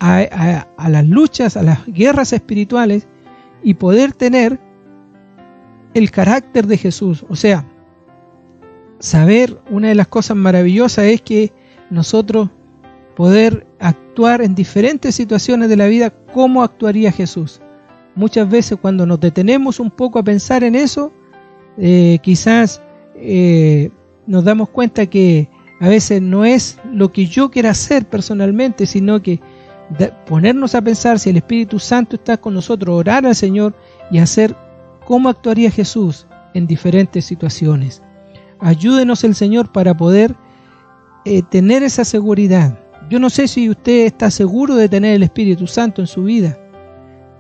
a las luchas, a las guerras espirituales, y poder tener el carácter de Jesús. O sea, saber, una de las cosas maravillosas es que nosotros poder actuar en diferentes situaciones de la vida como actuaría Jesús. Muchas veces cuando nos detenemos un poco a pensar en eso, quizás nos damos cuenta que a veces no es lo que yo quiera hacer personalmente, sino que ponernos a pensar si el Espíritu Santo está con nosotros, orar al Señor y hacer cómo actuaría Jesús en diferentes situaciones. Ayúdenos el Señor para poder tener esa seguridad. Yo no sé si usted está seguro de tener el Espíritu Santo en su vida,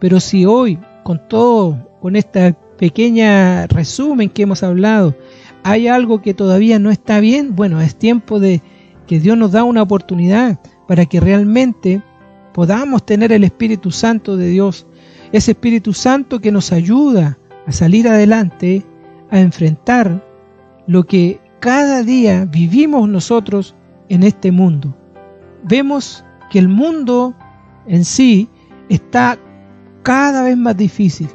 pero si hoy, con esta pequeña resumen que hemos hablado, hay algo que todavía no está bien, bueno, es tiempo de que Dios nos da una oportunidad para que realmente podamos tener el Espíritu Santo de Dios, ese Espíritu Santo que nos ayuda a salir adelante, a enfrentar lo que cada día vivimos nosotros en este mundo. Vemos que el mundo en sí está cada vez más difícil.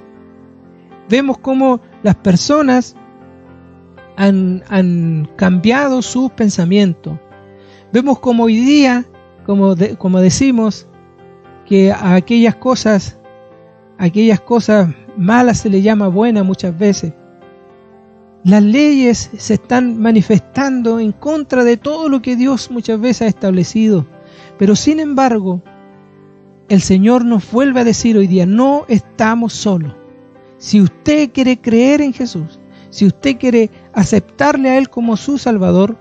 Vemos cómo las personas han cambiado sus pensamientos. Vemos como hoy día, como decimos, que a aquellas cosas malas se le llama buenas muchas veces. Las leyes se están manifestando en contra de todo lo que Dios muchas veces ha establecido. Pero sin embargo, el Señor nos vuelve a decir hoy día, no estamos solos. Si usted quiere creer en Jesús, si usted quiere aceptarle a Él como su Salvador,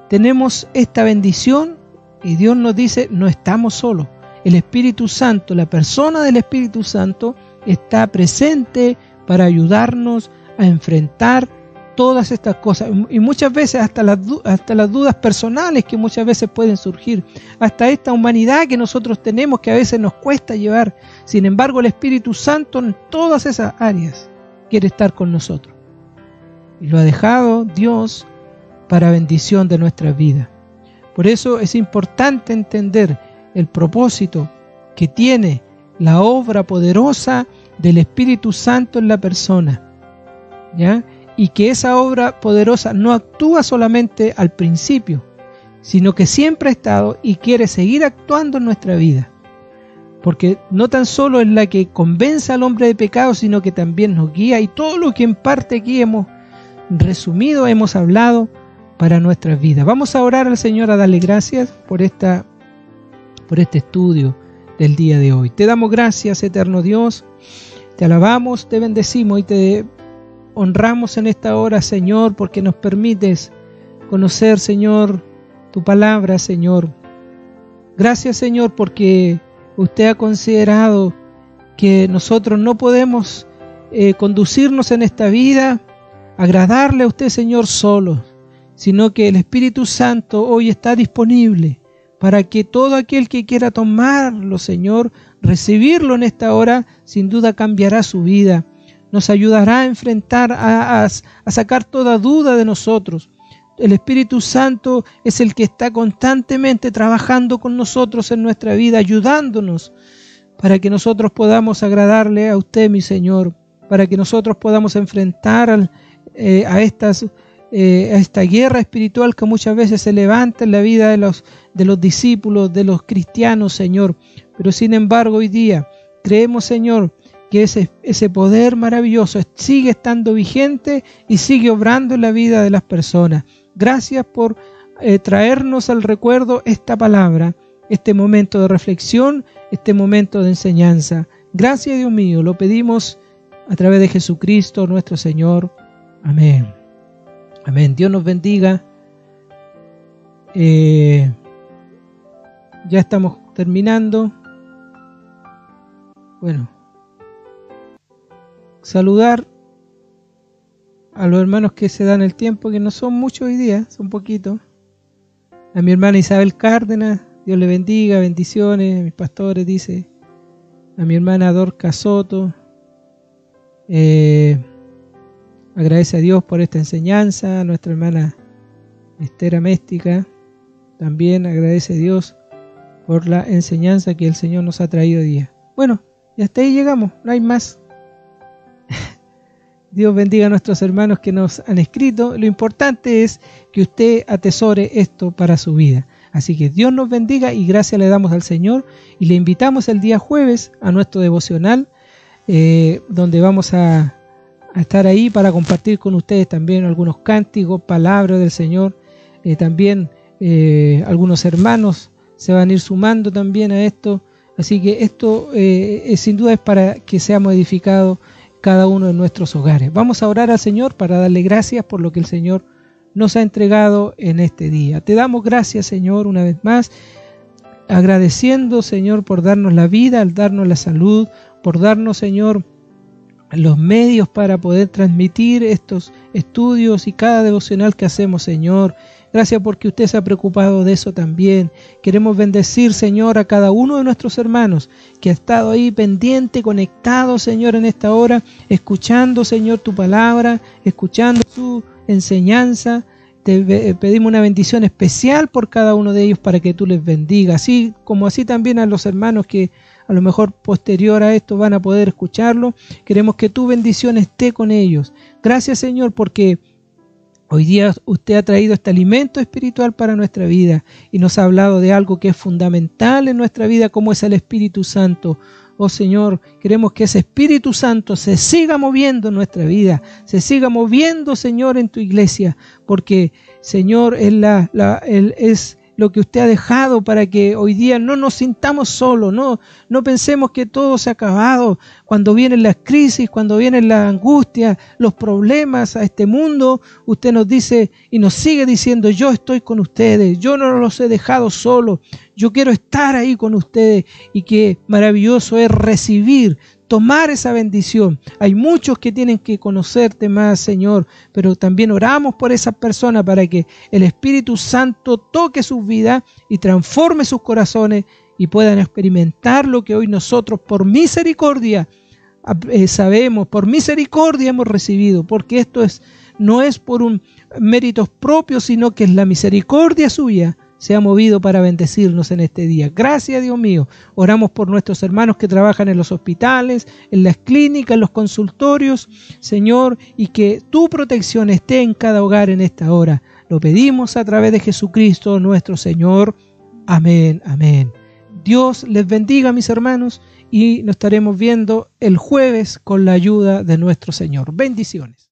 tenemos esta bendición y Dios nos dice, no estamos solos. El Espíritu Santo, la persona del Espíritu Santo está presente para ayudarnos a enfrentar todas estas cosas, y muchas veces hasta las dudas personales que muchas veces pueden surgir, hasta esta humanidad que nosotros tenemos que a veces nos cuesta llevar. Sin embargo, el Espíritu Santo en todas esas áreas quiere estar con nosotros, y lo ha dejado Dios para bendición de nuestras vidas. Por eso es importante entender el propósito que tiene la obra poderosa del Espíritu Santo en la persona, ¿ya? Y que esa obra poderosa no actúa solamente al principio, sino que siempre ha estado y quiere seguir actuando en nuestra vida. Porque no tan solo es la que convence al hombre de pecado, sino que también nos guía, y todo lo que en parte aquí hemos resumido, hemos hablado para nuestras vidas. Vamos a orar al Señor, a darle gracias por este estudio del día de hoy. Te damos gracias, eterno Dios. Te alabamos, te bendecimos y te honramos en esta hora, Señor, porque nos permites conocer, Señor, tu palabra, Señor. Gracias, Señor, porque usted ha considerado que nosotros no podemos conducirnos en esta vida, agradarle a usted, Señor, solo, sino que el Espíritu Santo hoy está disponible para que todo aquel que quiera tomarlo, Señor, recibirlo en esta hora, sin duda cambiará su vida. Nos ayudará a enfrentar, a sacar toda duda de nosotros. El Espíritu Santo es el que está constantemente trabajando con nosotros en nuestra vida, ayudándonos para que nosotros podamos agradarle a usted, mi Señor, para que nosotros podamos enfrentar a esta guerra espiritual que muchas veces se levanta en la vida de los discípulos, de los cristianos, Señor. Pero sin embargo hoy día creemos, Señor, que ese poder maravilloso sigue estando vigente y sigue obrando en la vida de las personas. Gracias por traernos al recuerdo esta palabra, este momento de reflexión, este momento de enseñanza. Gracias, Dios mío, lo pedimos a través de Jesucristo nuestro Señor. Amén. Amén. Dios nos bendiga. Ya estamos terminando. Bueno, saludar a los hermanos que se dan el tiempo, que no son muchos hoy día, son poquitos. A mi hermana Isabel Cárdenas, Dios le bendiga, bendiciones. A mis pastores, dice. A mi hermana Dorca Soto. Agradece a Dios por esta enseñanza. A nuestra hermana Esther Améstica también agradece a Dios por la enseñanza que el Señor nos ha traído hoy día. Bueno, y hasta ahí llegamos, no hay más. Dios bendiga a nuestros hermanos que nos han escrito. Lo importante es que usted atesore esto para su vida. Así que Dios nos bendiga y gracias le damos al Señor. Y le invitamos el día jueves a nuestro devocional, donde vamos a estar ahí para compartir con ustedes también algunos cánticos, palabras del Señor. También algunos hermanos se van a ir sumando también a esto. Así que esto sin duda es para que seamos edificados cada uno de nuestros hogares. Vamos a orar al Señor para darle gracias por lo que el Señor nos ha entregado en este día. Te damos gracias, Señor, una vez más, agradeciendo, Señor, por darnos la vida, al darnos la salud, por darnos, Señor, los medios para poder transmitir estos estudios y cada devocional que hacemos, Señor. Gracias porque usted se ha preocupado de eso también. Queremos bendecir, Señor, a cada uno de nuestros hermanos que ha estado ahí pendiente, conectado, Señor, en esta hora, escuchando, Señor, tu palabra, escuchando tu enseñanza. Te pedimos una bendición especial por cada uno de ellos para que tú les bendigas, así como así también a los hermanos que a lo mejor posterior a esto van a poder escucharlo. Queremos que tu bendición esté con ellos. Gracias, Señor, porque hoy día usted ha traído este alimento espiritual para nuestra vida y nos ha hablado de algo que es fundamental en nuestra vida, como es el Espíritu Santo. Oh Señor, queremos que ese Espíritu Santo se siga moviendo en nuestra vida, se siga moviendo, Señor, en tu iglesia, porque, Señor, Él es lo que usted ha dejado para que hoy día no nos sintamos solos, no pensemos que todo se ha acabado. Cuando vienen las crisis, cuando vienen las angustias, los problemas a este mundo, usted nos dice y nos sigue diciendo: yo estoy con ustedes, yo no los he dejado solos, yo quiero estar ahí con ustedes. Y qué maravilloso es recibir, tomar esa bendición. Hay muchos que tienen que conocerte más, Señor, pero también oramos por esas personas para que el Espíritu Santo toque sus vidas y transforme sus corazones y puedan experimentar lo que hoy nosotros por misericordia sabemos, por misericordia hemos recibido, porque esto no es por un méritos propios, sino que es la misericordia suya se ha movido para bendecirnos en este día. Gracias, Dios mío. Oramos por nuestros hermanos que trabajan en los hospitales, en las clínicas, en los consultorios, Señor, y que tu protección esté en cada hogar en esta hora. Lo pedimos a través de Jesucristo nuestro Señor. Amén, amén. Dios les bendiga, mis hermanos, y nos estaremos viendo el jueves con la ayuda de nuestro Señor. Bendiciones.